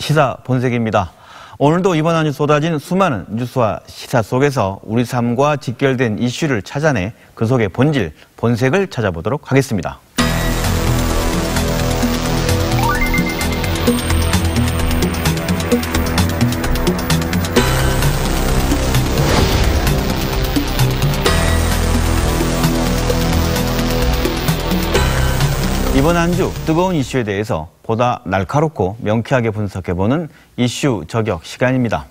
시사 본색입니다. 오늘도 이번 한 주 쏟아진 수많은 뉴스와 시사 속에서 우리 삶과 직결된 이슈를 찾아내 그 속의 본질, 본색을 찾아보도록 하겠습니다. 이번 한 주 뜨거운 이슈에 대해서 보다 날카롭고 명쾌하게 분석해보는 이슈 저격 시간입니다.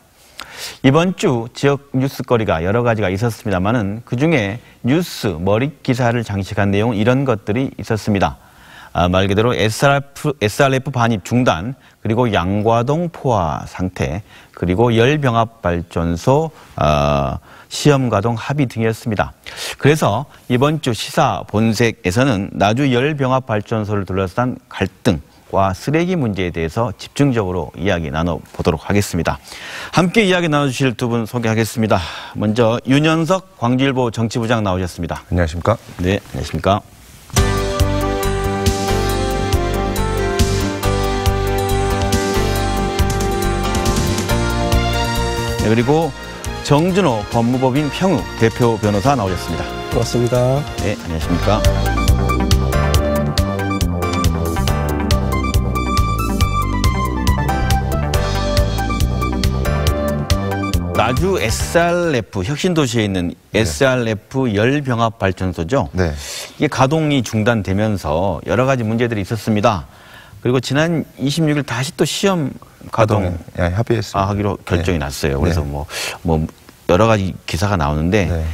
이번 주 지역 뉴스거리가 여러 가지가 있었습니다만은 그중에 뉴스 머리 기사를 장식한 내용은 이런 것들이 있었습니다. 말 그대로 SRF 반입 중단, 그리고 양과동 포화 상태, 그리고 열병합발전소 시험 가동 합의 등이었습니다. 그래서 이번 주 시사 본색에서는 나주 열병합발전소를 둘러싼 갈등과 쓰레기 문제에 대해서 집중적으로 이야기 나눠보도록 하겠습니다. 함께 이야기 나눠주실 두 분 소개하겠습니다. 먼저 윤현석 광주일보 정치부장 나오셨습니다. 안녕하십니까? 네, 안녕하십니까? 네, 그리고 정준호 법무법인 평우 대표 변호사 나오셨습니다. 반갑습니다. 네, 안녕하십니까? 나주 SRF 혁신도시에 있는 SRF 열병합발전소죠. 네. 이게 가동이 중단되면서 여러 가지 문제들이 있었습니다. 그리고 지난 26일 다시 또 시험 가동 합의했습니다. 하기로 결정이 났어요. 그래서 네. 뭐 여러 가지 기사가 나오는데 네.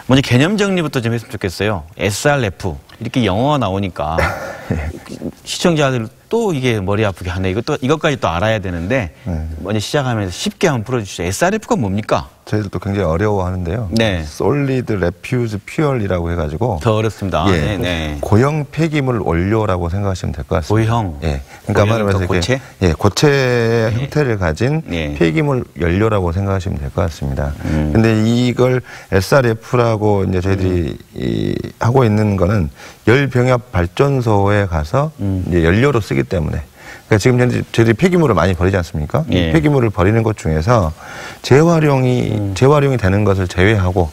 먼저 개념 정리부터 좀 했으면 좋겠어요. SRF 이렇게 영어가 나오니까 시청자들 또 이게 머리 아프게 하네. 이것까지 또 알아야 되는데 먼저 시작하면서 쉽게 한번 풀어주시죠. SRF가 뭡니까? 저희들도 굉장히 어려워하는데요. 네. Solid Refuse Fuel이라고 해가지고 더 어렵습니다. 예, 네, 네. 고형 폐기물 원료라고 생각하시면 될 것 같습니다. 고형. 예. 그러니까 말하면서 고체? 고체 형태를 가진 폐기물 연료라고 생각하시면 될 것 같습니다. 근데 이걸 SRF라고 이제 저희들이 하고 있는 거는 열병합 발전소에 가서 이제 연료로 쓰기 때문에. 그러니까 지금 현재 저희들이 폐기물을 많이 버리지 않습니까? 이 폐기물을 버리는 것 중에서 재활용이 되는 것을 제외하고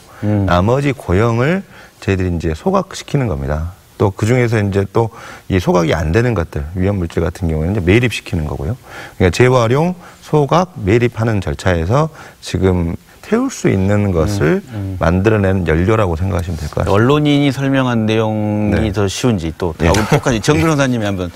나머지 고형을 저희들이 이제 소각시키는 겁니다. 또 그 중에서 이제 또 이 소각이 안 되는 것들, 위험 물질 같은 경우에는 이제 매립시키는 거고요. 그러니까 재활용, 소각, 매립하는 절차에서 지금 태울 수 있는 것을 만들어내는 연료라고 생각하시면 될 것 같습니다. 언론인이 설명한 내용이 더 쉬운지 또 똑같이 정 변호사님이 한번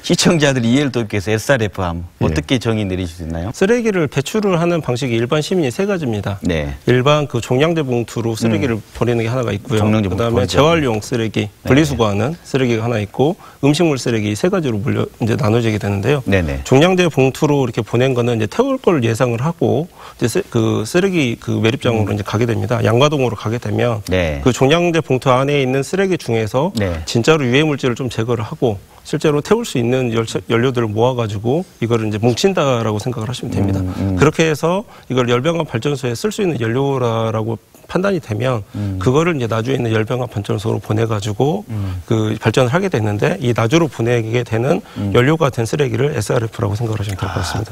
시청자들이 이해를 돕기 위해서 SRF 어떻게 정의 내리실 수 있나요? 쓰레기를 배출을 하는 방식이 일반 시민이 세 가지입니다. 네. 일반 그 종량제 봉투로 쓰레기를 버리는 게 하나가 있고요. 그다음에 재활용 쓰레기, 분리수거하는 쓰레기가 하나 있고 음식물 쓰레기 세 가지로 이제 나눠지게 되는데요. 네네. 종량제 봉투로 이렇게 보낸 거는 이제 태울 걸 예상을 하고 이제 그 쓰레기 그 매립장으로 이제 가게 됩니다. 양과동으로 가게 되면 그 종량제 봉투 안에 있는 쓰레기 중에서 진짜로 유해 물질을 좀 제거를 하고 실제로 태울 수 있는 연료들을 모아가지고 이거를 이제 뭉친다라고 생각을 하시면 됩니다. 그렇게 해서 이걸 열병합 발전소에 쓸 수 있는 연료라고 판단이 되면 그거를 이제 나주에 있는 열병합 발전소로 보내가지고 그 발전을 하게 됐는데 이 나주로 보내게 되는 연료가 된 쓰레기를 SRF라고 생각을 하시면 될 것 같습니다.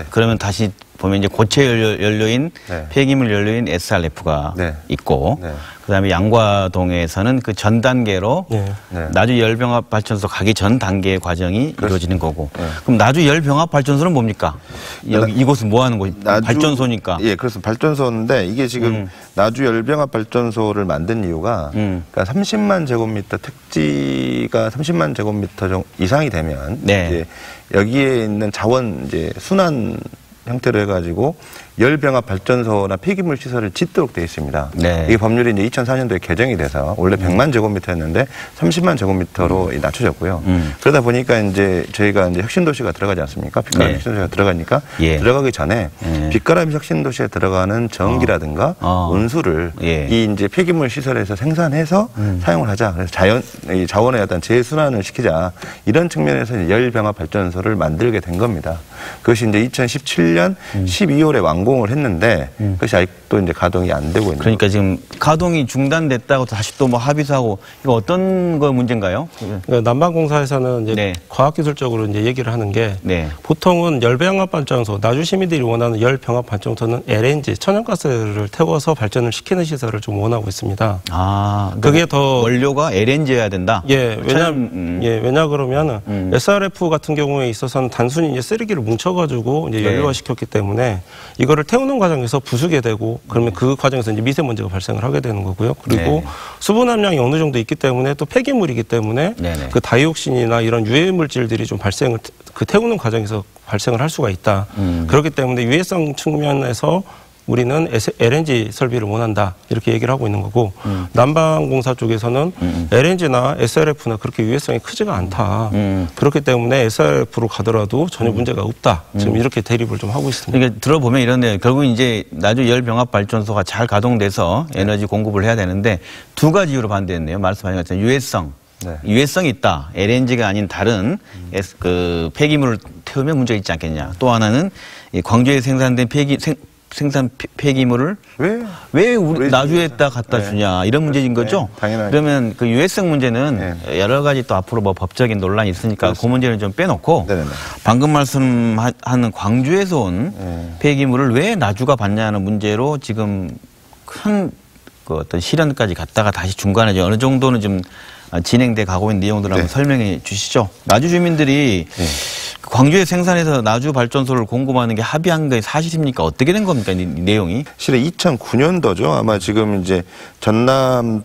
그러면 다시 보면 이제 고체 연료인 폐기물 연료인 SRF가 있고 그다음에 양과동에서는 그 전 단계로 나주 열병합 발전소 가기 전 단계의 과정이 이루어지는 거고 그럼 나주 열병합 발전소는 뭡니까? 이곳은 뭐 하는 곳이 발전소니까. 예, 그래서 발전소인데 이게 지금 나주 열병합 발전소를 만든 이유가 그러니까 30만 제곱미터 택지가 30만 제곱미터 이상이 되면 이제 여기에 있는 자원 이제 순환 형태로 해가지고 열병합 발전소나 폐기물 시설을 짓도록 되어 있습니다. 이게 법률이 이제 2004년도에 개정이 돼서 원래 100만 제곱미터였는데 30만 제곱미터로 낮춰졌고요. 그러다 보니까 이제 저희가 이제 혁신도시가 들어가지 않습니까? 빛가람 혁신도시가 들어가니까 들어가기 전에 빛가람 혁신도시에 들어가는 전기라든가 온수를 이 이제 폐기물 시설에서 생산해서 사용을 하자. 그래서 자원의 어떤 재순환을 시키자. 이런 측면에서 열병합 발전소를 만들게 된 겁니다. 그것이 이제 2017년 12월에 완공을 했는데 그것이 아직 아직도 이제 가동이 안 되고 있는. 그러니까 지금 가동이 중단됐다고 다시 또 뭐 합의서하고 이거 어떤 거 문제인가요? 그러니까 난방공사에서는 이제 네. 과학기술적으로 이제 얘기를 하는 게 네. 보통은 열병합발전소, 나주 시민들이 원하는 열병합발전소는 LNG, 천연가스를 태워서 발전을 시키는 시설을 좀 원하고 있습니다. 아, 그게 더 원료가 LNG여야 된다. 예, 왜냐 그러면은 SRF 같은 경우에 있어서는 단순히 이제 쓰레기를 뭉쳐가지고 이제 연료화 시켰기 때문에 이거를 태우는 과정에서 부수게 되고 그러면 그 과정에서 이제 미세먼지가 발생을 하게 되는 거고요. 그리고 수분 함량이 어느 정도 있기 때문에 또 폐기물이기 때문에 그 다이옥신이나 이런 유해 물질들이 좀 발생을 그 태우는 과정에서 발생을 할 수가 있다. 그렇기 때문에 유해성 측면에서 우리는 LNG 설비를 원한다 이렇게 얘기를 하고 있는 거고 난방공사 쪽에서는 LNG나 SRF나 그렇게 유해성이 크지가 않다. 그렇기 때문에 SRF로 가더라도 전혀 문제가 없다. 지금 이렇게 대립을 좀 하고 있습니다. 그러니까 들어보면 이런데 결국 이제 나주 열병합발전소가 잘 가동돼서 에너지 공급을 해야 되는데 두 가지 이유로 반대했네요. 말씀하신 것처럼 유해성. 유해성이 있다. LNG가 아닌 다른 그 폐기물을 태우면 문제가 있지 않겠냐. 또 하나는 광주에 생산된 생산 폐기물을 왜 우리 나주에다 갖다 주냐 이런 문제인 거죠. 당연하죠. 그러면 그 유해성 문제는 여러 가지 또 앞으로 뭐 법적인 논란이 있으니까 그렇습니다. 그 문제는 좀 빼놓고 방금 말씀하는 광주에서 온 폐기물을 왜 나주가 받냐는 문제로 지금 큰 그 어떤 실현까지 갔다가 다시 중간에 어느 정도는 좀 진행돼 가고 있는 내용들을 한번 설명해 주시죠. 나주 주민들이 광주에 생산해서 나주 발전소를 공급하는 게 합의한 게 사실입니까? 어떻게 된 겁니까? 이 내용이? 실은 2009년도죠. 아마 지금 이제 전남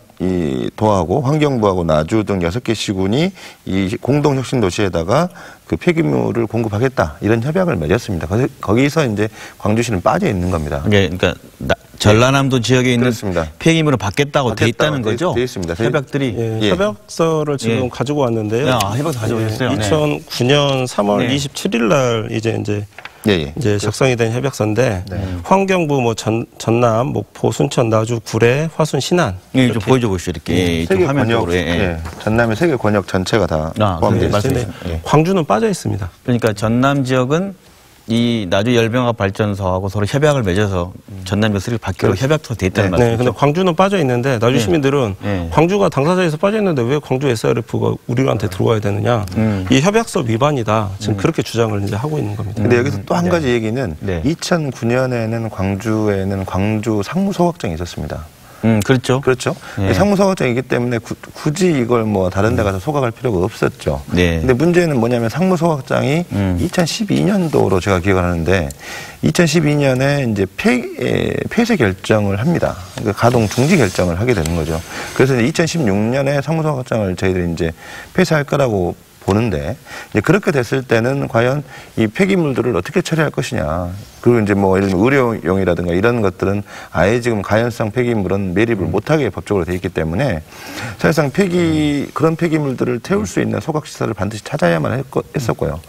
도하고 환경부하고 나주 등 6개 시군이 이 공동혁신도시에다가 그 폐기물을 공급하겠다 이런 협약을 맺었습니다. 거기서 이제 광주시는 빠져 있는 겁니다. 그러니까 전라남도 지역에 있는 그렇습니다. 폐기물을 받겠다고 돼 있다는 거죠? 돼 있습니다. 협약들이. 협약서를 지금 가지고 왔는데요. 협약서 가져오셨어요? 2009년 3월 27일 날 이제 작성이 된 협약서인데 환경부 뭐 전남, 목포, 순천, 나주, 구례, 화순, 신안 좀 보여줘 보시죠. 이렇게 세계 권역, 전남의 세계 권역 전체가 다 포함되어 있습니다. 광주는 빠져 있습니다. 그러니까 전남 지역은 이 나주 열병합 발전소하고 서로 협약을 맺어서 전남 벼슬을 받기로 협약도 돼 있다는 말씀이죠. 네, 근데 광주는 빠져 있는데 나주 시민들은 광주가 당사자에서 빠져 있는데 왜 광주 SRF가 우리한테 들어와야 되느냐? 이 협약서 위반이다. 지금 그렇게 주장을 이제 하고 있는 겁니다. 근데 여기서 또 한 가지 얘기는 2009년에는 광주에는 광주 상무소각장이 있었습니다. 그렇죠. 그렇죠. 상무소각장이기 때문에 굳이 이걸 뭐 다른 데 가서 소각할 필요가 없었죠. 근데 문제는 뭐냐면 상무소각장이 2012년도로 제가 기억을 하는데 2012년에 이제 폐쇄 결정을 합니다. 그러니까 가동 중지 결정을 하게 되는 거죠. 그래서 2016년에 상무소각장을 저희들이 이제 폐쇄할 거라고 보는데 이제 그렇게 됐을 때는 과연 이 폐기물들을 어떻게 처리할 것이냐. 그리고 이제 뭐 예를 들면 의료용이라든가 이런 것들은 아예 지금 가연성 폐기물은 매립을 못하게 법적으로 돼 있기 때문에 사실상 그런 폐기물들을 태울 수 있는 소각시설을 반드시 찾아야만 했었고요.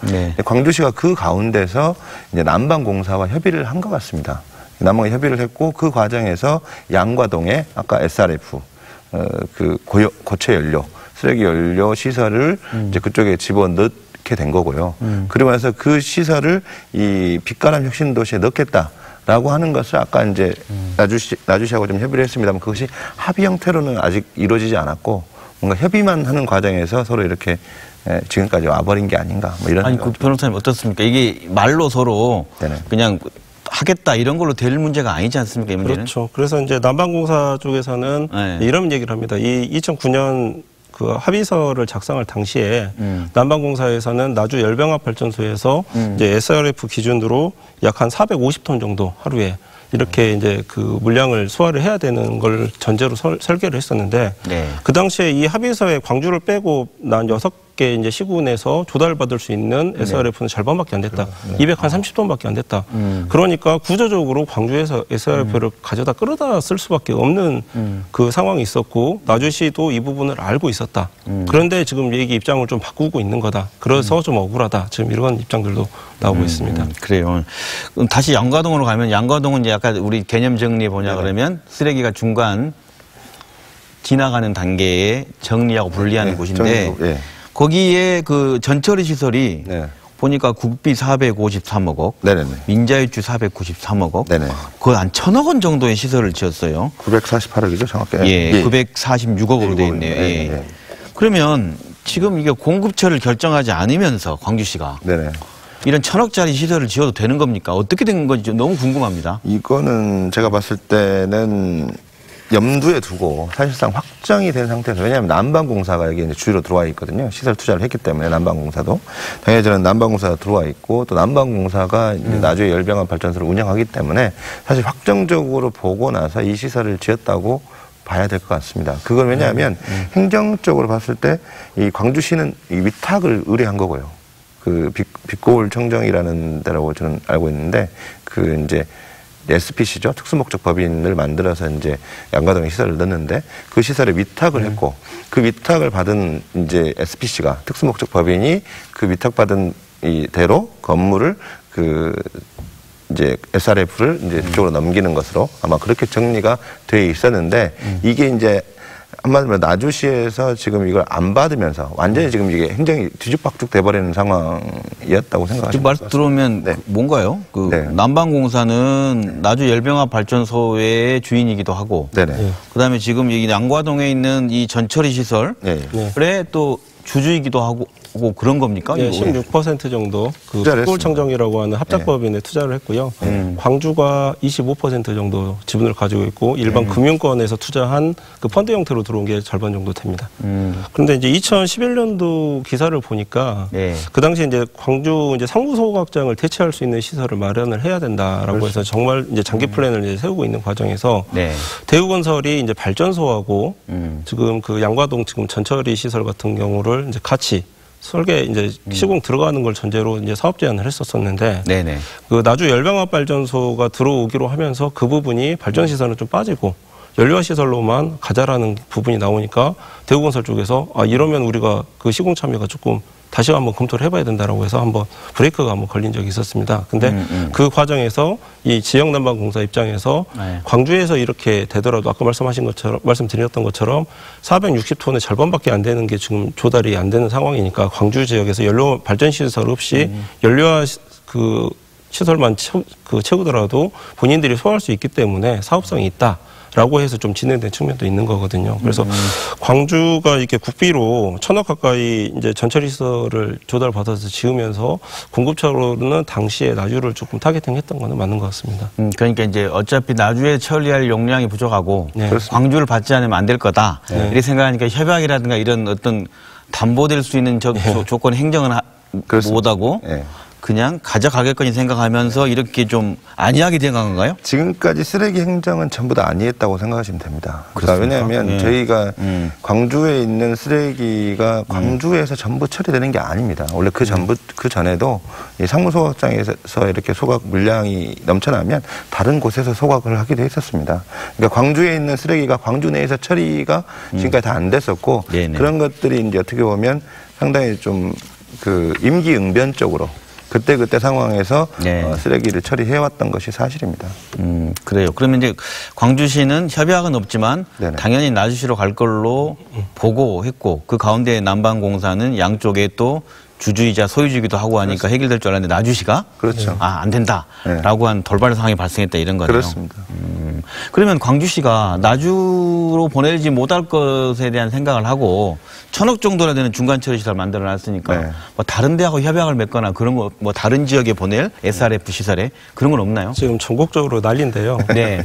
광주시가 그 가운데서 이제 난방공사와 협의를 한 것 같습니다. 난방과 협의를 했고 그 과정에서 양과동에 아까 SRF 그 고체 연료 쓰레기 연료 시설을 이제 그쪽에 집어넣게 된 거고요. 그러고 나서 그 시설을 이 빛가람 혁신도시에 넣겠다라고 하는 것을 아까 이제 나주시하고 좀 협의를 했습니다만 그것이 합의 형태로는 아직 이루어지지 않았고 뭔가 협의만 하는 과정에서 서로 이렇게 지금까지 와버린 게 아닌가 뭐 이런. 아니 그 변호사님 어떻습니까? 이게 말로 서로 그냥 하겠다 이런 걸로 될 문제가 아니지 않습니까? 이 문제는? 그렇죠. 그래서 이제 난방공사 쪽에서는 이런 얘기를 합니다. 이 2009년 그 합의서를 작성할 당시에 난방공사에서는 나주 열병합 발전소에서 이제 SRF 기준으로 약 한 450톤 정도 하루에 이렇게 이제 그 물량을 소화를 해야 되는 걸 전제로 설계를 했었는데 그 당시에 이 합의서에 광주를 빼고 난 6개 이제 시군에서 조달받을 수 있는 SRF는 절반밖에 안 됐다. 230톤밖에 안 됐다. 그러니까 구조적으로 광주에서 SRF를 가져다 끌어다 쓸 수밖에 없는 그 상황이 있었고 나주시도 이 부분을 알고 있었다. 그런데 지금 얘기 입장을 좀 바꾸고 있는 거다. 그래서 좀 억울하다. 지금 이런 입장들도 나오고 있습니다. 그래요. 그럼 다시 양과동으로 가면 양과동은 이제 아까 우리 개념 정리해 보냐 그러면 쓰레기가 중간 지나가는 단계에 정리하고 분리하는 곳인데 거기에 그 전처리 시설이 보니까 국비 453억 원, 네네네. 민자유주 493억 원, 네네. 거의 한 1,000억 원 정도의 시설을 지었어요. 948억이죠, 정확히. 예, 946억으로 돼 있네요. 예. 네. 그러면 지금 이게 공급처를 결정하지 않으면서 광주시가 네네. 이런 1,000억짜리 시설을 지어도 되는 겁니까? 어떻게 된 건지 너무 궁금합니다. 이거는 제가 봤을 때는 염두에 두고 사실상 확정이 된 상태에서, 왜냐하면 난방공사가 여기 이제 주로 들어와 있거든요. 시설 투자를 했기 때문에 난방공사도. 당연히 저는 난방공사가 들어와 있고 또 난방공사가 이제 나주의 열병합 발전소를 운영하기 때문에 사실 확정적으로 보고 나서 이 시설을 지었다고 봐야 될 것 같습니다. 그건 왜냐하면 행정적으로 봤을 때 이 광주시는 이 위탁을 의뢰한 거고요. 그 빛고울 청정이라는 데라고 저는 알고 있는데 그 이제 SPC죠. 특수목적 법인을 만들어서 이제 양가동에 시설을 넣는데 그 시설에 위탁을 했고 그 위탁을 받은 이제 SPC가 특수목적 법인이 그 위탁받은 이대로 건물을 그 이제 SRF를 이제 이쪽으로 넘기는 것으로 아마 그렇게 정리가 돼 있었는데 이게 이제 한마디로 나주시에서 지금 이걸 안 받으면서 완전히 지금 이게 행정이 뒤죽박죽 돼버리는 상황이었다고 생각하시면 말 들어오면 네. 뭔가요? 그 네. 난방공사는 나주 열병합 발전소의 주인이기도 하고, 네네. 그다음에 지금 여기 양과동에 있는 이 전처리 시설에 네. 또 주주이기도 하고 그런 겁니까? 네, 16% 정도 그 빛고울청정이라고 하는 합작법인에 네. 투자를 했고요. 광주가 25% 정도 지분을 가지고 있고 일반 금융권에서 투자한 그 펀드 형태로 들어온 게 절반 정도 됩니다. 그런데 이제 2011년도 기사를 보니까 네. 그 당시에 이제 광주 이제 상부소각장을 대체할 수 있는 시설을 마련을 해야 된다라고 그렇죠. 해서 정말 이제 장기 플랜을 이제 세우고 있는 과정에서 네. 대우건설이 이제 발전소하고 지금 그 양과동 지금 전처리 시설 같은 경우를 이제 같이 설계 이제 시공 들어가는 걸 전제로 이제 사업 제안을 했었었는데 네네. 그 나주 열병합 발전소가 들어오기로 하면서 그 부분이 발전 시설은 좀 빠지고 연료화 시설로만 가자라는 부분이 나오니까 대우건설 쪽에서 아 이러면 우리가 그 시공 참여가 조금 다시 한번 검토를 해봐야 된다라고 해서 한번 브레이크가 한번 걸린 적이 있었습니다. 근데 그 과정에서 이 지역난방공사 입장에서 네. 광주에서 이렇게 되더라도 아까 말씀드렸던 것처럼 460톤의 절반밖에 안 되는 게 지금 조달이 안 되는 상황이니까 광주 지역에서 연료 발전 시설 없이 연료화 그 시설만 채우더라도 본인들이 소화할 수 있기 때문에 사업성이 있다. 라고 해서 좀 진행된 측면도 있는 거거든요. 그래서 광주가 이렇게 국비로 1,000억 가까이 이제 전처리 시설을 조달받아서 지으면서 공급처로는 당시에 나주를 조금 타겟팅했던 거는 맞는 것 같습니다. 그러니까 이제 어차피 나주에 처리할 용량이 부족하고 네. 광주를 받지 않으면 안 될 거다. 네. 이렇게 생각하니까 협약이라든가 이런 어떤 담보될 수 있는 조건 행정은 못하고 네. 그냥 가져가겠거니 생각하면서 이렇게 좀 안이하게 된 건가요? 지금까지 쓰레기 행정은 전부 다 안이했다고 생각하시면 됩니다. 그러니까 왜냐하면 저희가 광주에 있는 쓰레기가 광주에서 전부 처리되는 게 아닙니다. 원래 그 전에도 상무소각장에서 이렇게 소각 물량이 넘쳐나면 다른 곳에서 소각을 하기도 했었습니다. 그러니까 광주에 있는 쓰레기가 광주 내에서 처리가 지금까지 다 안 됐었고 그런 것들이 이제 어떻게 보면 상당히 좀 그 임기응변적으로 그때 상황에서 네. 쓰레기를 처리해왔던 것이 사실입니다. 그래요. 그러면 이제 광주시는 협약은 없지만 네네. 당연히 나주시로 갈 걸로 보고했고 그 가운데 난방공사는 양쪽에 또 주주이자 소유주기도 하고 하니까 그렇습니다. 해결될 줄 알았는데 나주시가 그렇죠. 안 된다라고 한 돌발 상황이 발생했다 이런 거네요. 그렇습니다. 그러면 광주시가 나주로 보내지 못할 것에 대한 생각을 하고 1,000억 정도나 되는 중간 처리 시설 만들어놨으니까 네. 뭐 다른 데하고 협약을 맺거나 그런 거 뭐 다른 지역에 보낼 SRF 시설에 그런 건 없나요? 지금 전국적으로 난리인데요. 네.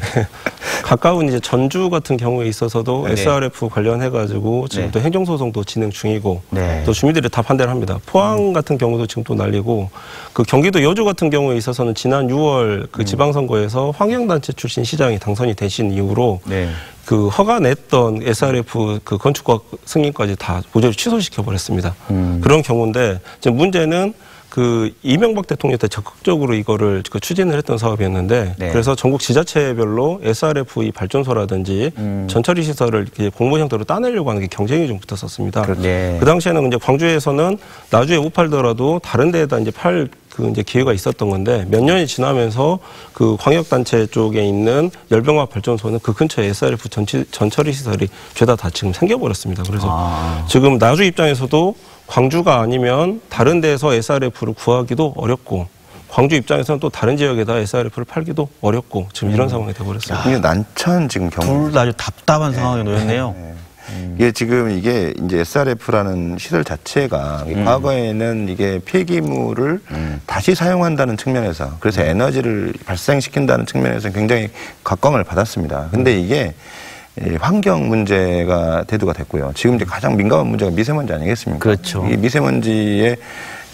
가까운 이제 전주 같은 경우에 있어서도 네. SRF 관련해가지고 지금 네. 또 행정소송도 진행 중이고 네. 또 주민들이 다 반대를 합니다. 포항 같은 경우도 지금 또 난리고 그 경기도 여주 같은 경우에 있어서는 지난 6월 그 지방선거에서 환경단체 출신 시장이 당선이 되신 이후로 네. 그 허가 냈던 SRF 그 건축과 승인까지 다 모조리 취소시켜 버렸습니다. 그런 경우인데 지금 문제는 그 이명박 대통령 때 적극적으로 이거를 그 추진을 했던 사업이었는데 네. 그래서 전국 지자체별로 SRF 발전소라든지 전처리 시설을 이렇게 공모 형태로 따내려고 하는 게 경쟁이 좀 붙었었습니다. 네. 그 당시에는 이제 광주에서는 나주에 못 팔더라도 다른 데에다 이제 팔 그 이제 기회가 있었던 건데 몇 년이 지나면서 그 광역단체 쪽에 있는 열병합 발전소는 그 근처에 SRF 전처리 시설이 죄다 다 지금 생겨버렸습니다. 그래서 지금 나주 입장에서도 광주가 아니면 다른 데서 SRF를 구하기도 어렵고 광주 입장에서는 또 다른 지역에다 SRF를 팔기도 어렵고 지금 이런 상황이 돼버렸어요. 이게 난처한 지금 경우. 둘 다 아주 답답한 상황에 놓였네요. 이게 지금 이게 이제 SRF라는 시설 자체가 과거에는 이게 폐기물을 다시 사용한다는 측면에서 그래서 에너지를 발생시킨다는 측면에서 굉장히 각광을 받았습니다. 근데 이게 환경 문제가 대두가 됐고요. 지금 이제 가장 민감한 문제가 미세먼지 아니겠습니까? 그렇죠. 이 미세먼지에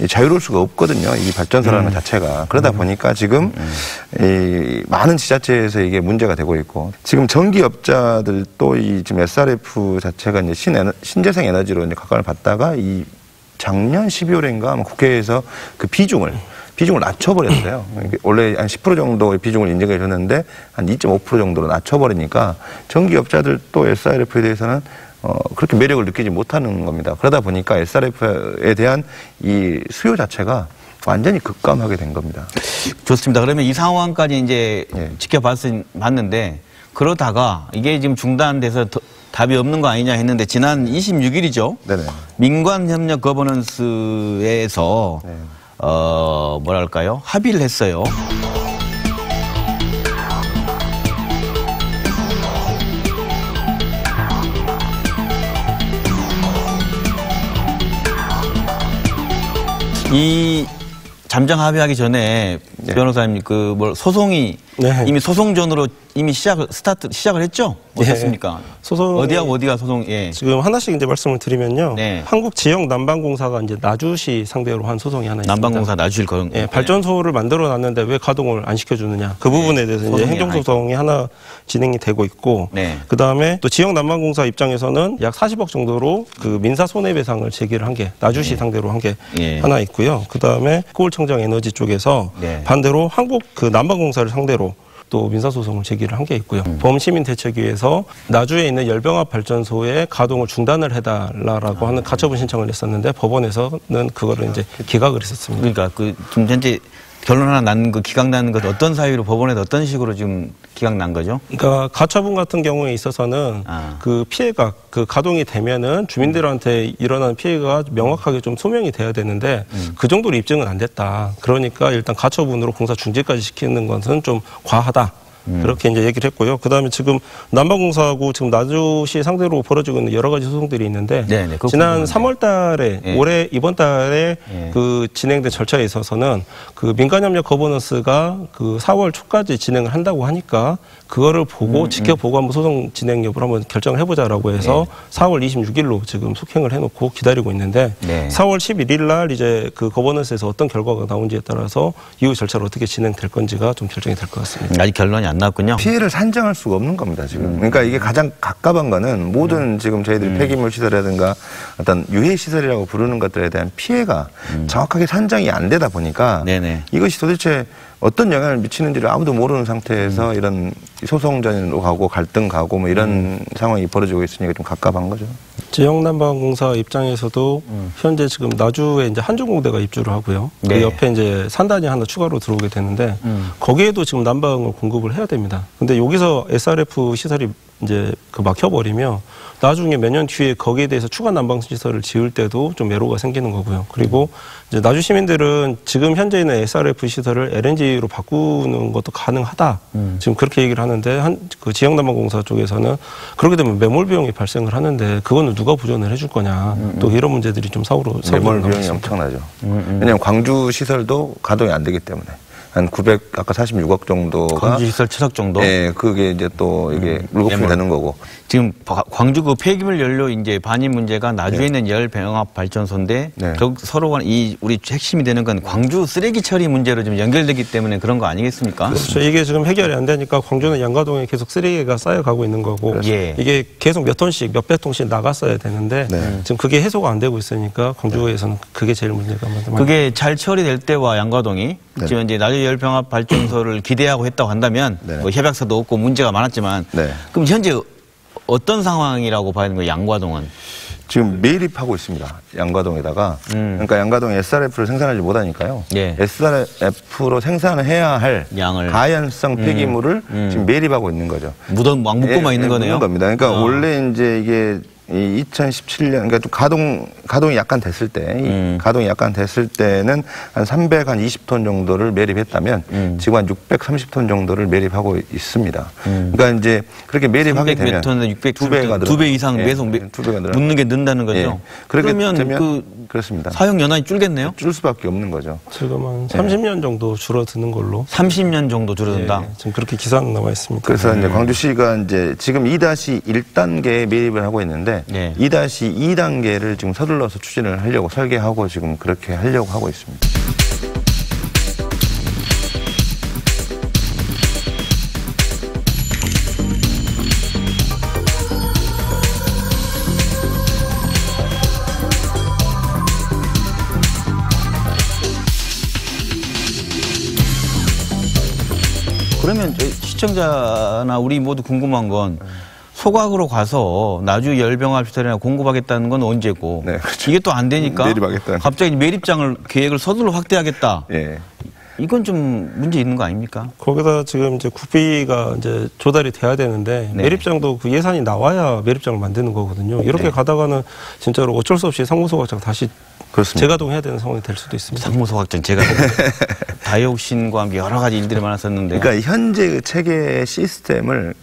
자유로울 수가 없거든요. 이 발전소라는 것 자체가. 그러다 보니까 지금 이 많은 지자체에서 이게 문제가 되고 있고 지금 전기업자들 또 이 지금 SRF 자체가 이제 신재생 에너지로 이제 각광을 받다가 이 작년 12월인가 아마 국회에서 그 비중을 낮춰버렸어요. 원래 한 10% 정도의 비중을 인정해 줬는데 한 2.5% 정도로 낮춰버리니까 전기업자들 또 SRF에 대해서는 그렇게 매력을 느끼지 못하는 겁니다. 그러다 보니까 SRF에 대한 이 수요 자체가 완전히 급감하게 된 겁니다. 좋습니다. 그러면 이 상황까지 이제 지켜봤는데 그러다가 이게 지금 중단돼서 답이 없는 거 아니냐 했는데 지난 26일이죠. 네네. 민관협력 거버넌스에서 네. 뭐랄까요? 합의를 했어요. 이 잠정 합의하기 전에 네. 변호사님 소송이 네. 이미 소송전으로 이미 시작을 했죠? 어떻습니까? 네. 소송 어디가 소송? 예. 지금 하나씩 이제 말씀을 드리면요. 네. 한국 지역 난방공사가 이제 나주시 상대로 한 소송이 하나 있습니다. 난방공사 나주시 거는. 예, 발전소를 만들어 놨는데 왜 가동을 안 시켜주느냐? 그 부분에 대해서 이제 행정소송이 하나 진행이 되고 있고, 네. 그 다음에 또 지역 난방공사 입장에서는 약 40억 정도로 그 민사 손해배상을 제기를 한 게 나주시 상대로 한 게 하나 있고요. 그 다음에 서울청정 에너지 쪽에서 반대로 한국 그 난방공사를 상대로 또 민사소송을 제기를 한 게 있고요. 범시민대책위에서 나주에 있는 열병합 발전소의 가동을 중단을 해달라고 하는 가처분 신청을 냈었는데 법원에서는 그거를 이제 기각을 했었습니다. 그러니까 그 지금 현재 결론 하나 난 그 기각 나는 것 어떤 사유로 법원에서 어떤 식으로 지금 기각 난 거죠? 그러니까 가처분 같은 경우에 있어서는 그 피해가 그 가동이 되면은 주민들한테 일어나는 피해가 명확하게 좀 소명이 돼야 되는데 그 정도로 입증은 안 됐다. 그러니까 일단 가처분으로 공사 중지까지 시키는 것은 좀 과하다. 그렇게 이제 얘기를 했고요. 그 다음에 지금 난방공사하고 지금 나주시 상대로 벌어지고 있는 여러 가지 소송들이 있는데 지난 3월 달에 올해 이번 달에 그 진행된 절차에 있어서는 그 민간협력 거버넌스가 그 4월 초까지 진행을 한다고 하니까 그거를 보고 지켜보고 한번 소송 진행 여부를 한번 결정을 해보자라고 해서 4월 26일로 지금 속행을 해놓고 기다리고 있는데 4월 11일 날 이제 그 거버넌스에서 어떤 결과가 나온지에 따라서 이후 절차를 어떻게 진행될 건지가 좀 결정이 될 것 같습니다. 아직 결론이 안 났군요. 피해를 산정할 수가 없는 겁니다, 지금. 그러니까 이게 가장 갑갑한 거는 모든 지금 저희들이 폐기물 시설이라든가 어떤 유해 시설이라고 부르는 것들에 대한 피해가 정확하게 산정이 안 되다 보니까 이것이 도대체 어떤 영향을 미치는지를 아무도 모르는 상태에서 이런 소송전으로 가고 갈등 가고 뭐 이런 상황이 벌어지고 있으니까 좀 갑갑한 거죠. 지역난방공사 입장에서도 현재 지금 나주에 이제 한중공대가 입주를 하고요. 그 옆에 이제 산단이 하나 추가로 들어오게 되는데 거기에도 지금 난방을 공급을 해야 됩니다. 근데 여기서 SRF 시설이 이제 그 막혀버리면 나중에 몇 년 뒤에 거기에 대해서 추가 난방 시설을 지을 때도 좀 애로가 생기는 거고요. 그리고 이제 나주 시민들은 지금 현재 있는 SRF 시설을 LNG로 바꾸는 것도 가능하다. 지금 그렇게 얘기를 하는데 그 지역난방공사 쪽에서는 그렇게 되면 매몰 비용이 발생을 하는데 그거는 누가 보전을 해줄 거냐. 또 이런 문제들이 좀 사후로 매몰 비용이 엄청나죠. 왜냐하면 광주 시설도 가동이 안 되기 때문에. 한 946억 정도가 광주 시설 7억 정도. 네, 그게 이제 또 이게 물거품이 되는 거고. 지금 광주 그 폐기물 연료 이제 반입 문제가 나주에 있는 열병합 발전소인데 서로 간 우리 핵심이 되는 건 광주 쓰레기 처리 문제로 좀 연결되기 때문에 그런 거 아니겠습니까? 그렇죠. 이게 지금 해결이 안 되니까 광주는 양가동에 계속 쓰레기가 쌓여가고 있는 거고 이게 계속 몇 톤씩 몇백 통씩 나갔어야 되는데 지금 그게 해소가 안 되고 있으니까 광주에서는 그게 제일 문제가 많습니다. 그게 잘 처리될 때와 양가동이 지금 이제 나주 열병합 발전소를 기대하고 했다고 한다면 뭐 협약서도 없고 문제가 많았지만 그럼 현재 어떤 상황이라고 봐야 되는 거예요, 양과동은? 지금 매립하고 있습니다. 양과동에다가. 그러니까 양과동에 SRF를 생산하지 못하니까요. 예. SRF로 생산을 해야 할 양을 가연성 폐기물을 지금 매립하고 있는 거죠. 묶고만 있는 거네요. 묻는 겁니다. 그러니까 원래 이제 이게 2017년, 그러니까 좀 가동이 약간 됐을 때, 가동이 약간 됐을 때는 한 320톤 정도를 매립했다면, 지금 한 630톤 정도를 매립하고 있습니다. 그러니까 이제 그렇게 매립하게 되면 200톤에 2배 이상 계속 묻는 게 는다는 거죠. 예. 그러면 그렇습니다. 사용 연한이 줄겠네요? 줄 수밖에 없는 거죠. 지금 한 30년 정도 줄어드는 걸로. 30년 정도 줄어든다? 예. 지금 그렇게 기사는 나와 있습니다. 그래서 이제 광주시가 이제 지금 2-1단계에 매립을 하고 있는데, 2-2단계를 지금 서둘러서 추진을 하려고 설계하고 지금 그렇게 하려고 하고 있습니다. 그러면 시청자나 우리 모두 궁금한 건 소각으로 가서 나주 열병합시설이나 공급하겠다는 건 언제고, 네, 그렇죠. 이게 또 안 되니까 매립하겠다는 갑자기 매립장을 계획을 서둘러 확대하겠다. 예. 이건 좀 문제 있는 거 아닙니까? 거기다 지금 이제 국비가 이제 조달이 돼야 되는데 매립장도 그 예산이 나와야 매립장을 만드는 거거든요. 이렇게 가다가는 진짜로 어쩔 수 없이 상무소각장 다시 그렇습니다. 재가동해야 되는 상황이 될 수도 있습니다. 상무소각장 재가동. 다이옥신과 함께 여러 가지 일들이 많았었는데. 그러니까 현재 체계 시스템을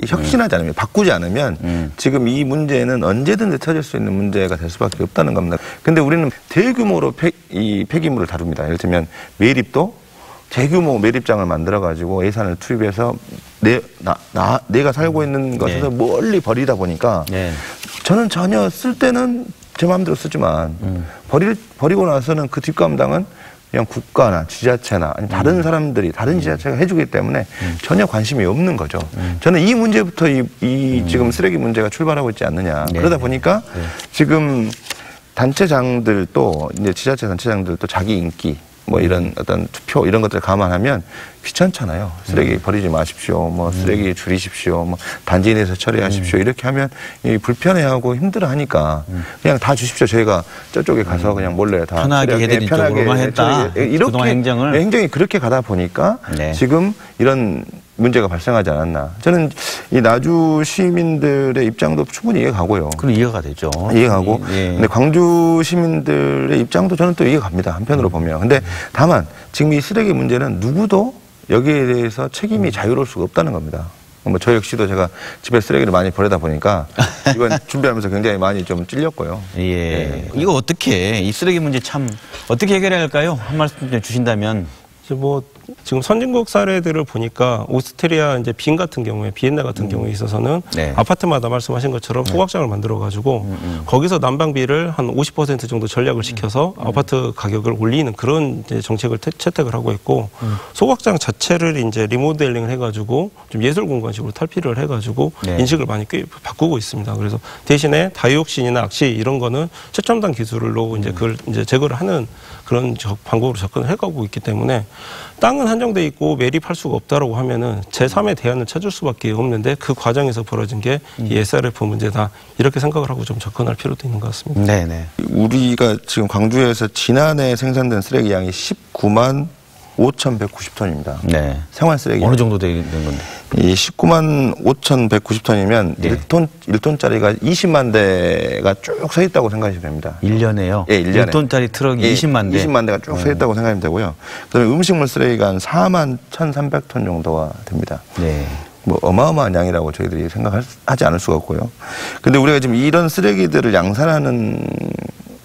혁신하지 않으면, 바꾸지 않으면 지금 이 문제는 언제든지 터질 수 있는 문제가 될 수밖에 없다는 겁니다. 근데 우리는 대규모로 이 폐기물을 다룹니다. 예를 들면 매립도 대규모 매립장을 만들어가지고 예산을 투입해서 내가 살고 있는 것에서 멀리 버리다 보니까 저는 전혀 쓸 때는 제 마음대로 쓰지만 버리고 나서는 그 뒷감당은 그냥 국가나 지자체나 아니 다른 사람들이 다른 지자체가 해주기 때문에 전혀 관심이 없는 거죠. 저는 이 문제부터 이 지금 쓰레기 문제가 출발하고 있지 않느냐. 그러다 보니까 지금 단체장들도 이제 지자체 단체장들도 자기 인기 뭐 이런 어떤 투표 이런 것들을 감안하면 귀찮잖아요. 쓰레기 버리지 마십시오. 뭐 쓰레기 줄이십시오. 뭐 단지 내에서 처리하십시오. 이렇게 하면 불편해하고 힘들어하니까 그냥 다 주십시오. 저희가 저쪽에 가서 그냥 몰래 다 편하게 해드린 쪽으로만 했다. 이렇게 행정이 그렇게 가다 보니까 지금 이런 문제가 발생하지 않았나. 저는 이 나주 시민들의 입장도 충분히 이해가고요. 그럼 이해가 되죠. 이해가고. 근데 광주 시민들의 입장도 저는 또 이해갑니다. 한편으로 보면. 근데 다만 지금 이 쓰레기 문제는 누구도 여기에 대해서 책임이 자유로울 수가 없다는 겁니다. 뭐 저 역시도 제가 집에 쓰레기를 많이 버리다 보니까 이번 준비하면서 굉장히 많이 좀 찔렸고요. 이거 어떻게 이 쓰레기 문제 참 어떻게 해결해야 할까요? 한 말씀 좀 주신다면. 뭐 지금 선진국 사례들을 보니까 오스트리아 이제 빈 같은 경우에 비엔나 같은 경우에 있어서는 아파트마다 말씀하신 것처럼 소각장을 만들어 가지고 거기서 난방비를 한 50% 정도 전략을 시켜서 아파트 가격을 올리는 그런 이제 정책을 채택을 하고 있고 소각장 자체를 이제 리모델링을 해가지고 좀 예술 공간식으로 탈피를 해가지고 인식을 많이 바꾸고 있습니다. 그래서 대신에 다이옥신이나 악시 이런 거는 최첨단 기술로 이제 그걸 이제 제거를 하는 그런 방법으로 접근을 해가고 있기 때문에 땅은 한정돼 있고 매립할 수가 없다라고 하면은 제3의 대안을 찾을 수밖에 없는데 그 과정에서 벌어진 게 이 SRF 문제다 이렇게 생각을 하고 좀 접근할 필요도 있는 것 같습니다. 네네. 우리가 지금 광주에서 지난해 생산된 쓰레기 양이 19만 5,190ton입니다. 네. 생활 쓰레기. 어느 정도 된 건데? 이 19만 5,190ton이면 1톤짜리가 20만 대가 쭉 서 있다고 생각하시면 됩니다. 1년에요? 예, 1년에. 1톤짜리 트럭이 20만 대? 20만 대가 쭉 서 있다고 생각하면 되고요. 그다음에 음식물 쓰레기가 한 4만 1,300톤 정도가 됩니다. 네. 뭐 어마어마한 양이라고 저희들이 생각하지 않을 수가 없고요. 근데 우리가 지금 이런 쓰레기들을 양산하는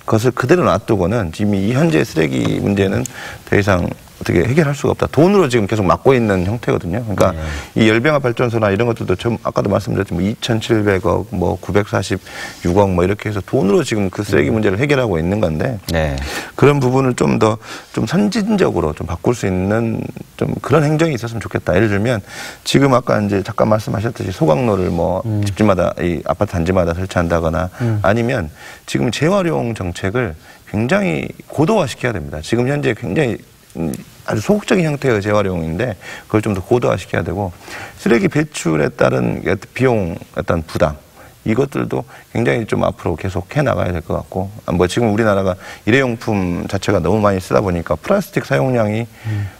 것을 그대로 놔두고는 지금 이 현재 쓰레기 문제는 더 이상 어떻게 해결할 수가 없다. 돈으로 지금 계속 막고 있는 형태거든요. 그러니까 이 열병합 발전소나 이런 것들도 좀 아까도 말씀드렸지만 2,700억, 뭐 946억 뭐 이렇게 해서 돈으로 지금 그 쓰레기 문제를 해결하고 있는 건데 그런 부분을 좀 더 좀 선진적으로 좀 바꿀 수 있는 좀 그런 행정이 있었으면 좋겠다. 예를 들면 지금 아까 이제 잠깐 말씀하셨듯이 소각로를 뭐 집집마다 이 아파트 단지마다 설치한다거나 아니면 지금 재활용 정책을 굉장히 고도화시켜야 됩니다. 지금 현재 굉장히 아주 소극적인 형태의 재활용인데 그걸 좀 더 고도화시켜야 되고 쓰레기 배출에 따른 비용 어떤 부담 이것들도 굉장히 좀 앞으로 계속 해 나가야 될 것 같고, 뭐 지금 우리나라가 일회용품 자체가 너무 많이 쓰다 보니까 플라스틱 사용량이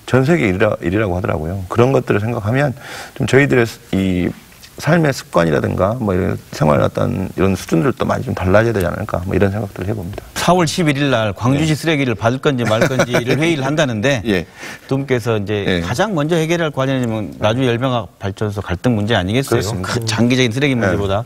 전 세계 1위라고 하더라고요. 그런 것들을 생각하면 좀 저희들의 이 삶의 습관이라든가 뭐 이런 생활 어떤 이런 수준들도 많이 좀 달라져야 되지 않을까 뭐 이런 생각들을 해봅니다. 4월 11일 날 광주시 쓰레기를 받을 건지 말 건지를 회의를 한다는데 두 분께서 이제 가장 먼저 해결할 과제는 나주 열병합 발전소 갈등 문제 아니겠어요? 그 장기적인 쓰레기 문제보다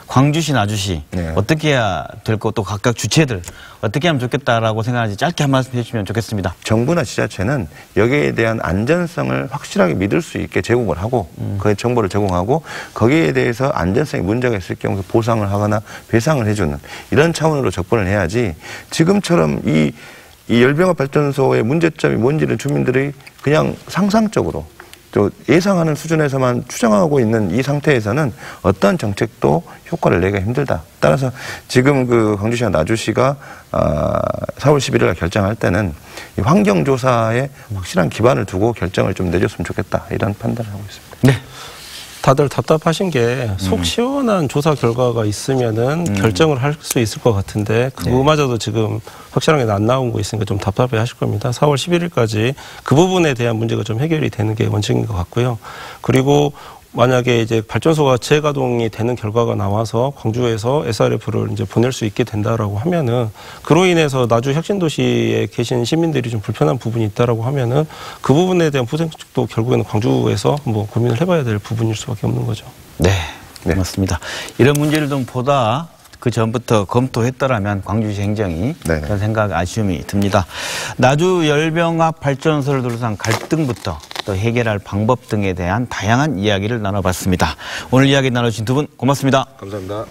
광주시, 나주시 어떻게 해야 될 것, 또 각각 주체들 어떻게 하면 좋겠다라고 생각하는지 짧게 한 말씀 해주시면 좋겠습니다. 정부나 지자체는 여기에 대한 안전성을 확실하게 믿을 수 있게 제공을 하고 그 정보를 제공하고 거기에 대해서 안전성에 문제가 있을 경우 보상을 하거나 배상을 해주는 이런 차원으로 접근을 해야지, 지금처럼 이 열병합 발전소의 문제점이 뭔지를 주민들이 그냥 상상적으로 또 예상하는 수준에서만 추정하고 있는 이 상태에서는 어떤 정책도 효과를 내기가 힘들다. 따라서 지금 그 광주시와 나주시가 4월 11일 날 결정할 때는 이 환경조사에 확실한 기반을 두고 결정을 좀 내줬으면 좋겠다, 이런 판단을 하고 있습니다. 네. 다들 답답하신 게 속 시원한 조사 결과가 있으면은 결정을 할 수 있을 것 같은데 그거마저도 지금 확실하게 안 나온 거 있으니까 좀 답답해 하실 겁니다. 4월 11일까지 그 부분에 대한 문제가 좀 해결이 되는 게 원칙인 것 같고요. 그리고 만약에 이제 발전소가 재가동이 되는 결과가 나와서 광주에서 SRF를 이제 보낼 수 있게 된다라고 하면은, 그로 인해서 나주 혁신도시에 계신 시민들이 좀 불편한 부분이 있다라고 하면은 그 부분에 대한 보상책도 결국에는 광주에서 뭐 고민을 해봐야 될 부분일 수밖에 없는 거죠. 네, 맞습니다. 이런 문제를 좀 보다 그 전부터 검토했더라면 광주시 행정이 그런 생각, 아쉬움이 듭니다. 나주 열병합 발전소를 둘러싼 갈등부터 또 해결할 방법 등에 대한 다양한 이야기를 나눠봤습니다. 오늘 이야기 나눠주신 두 분 고맙습니다. 감사합니다.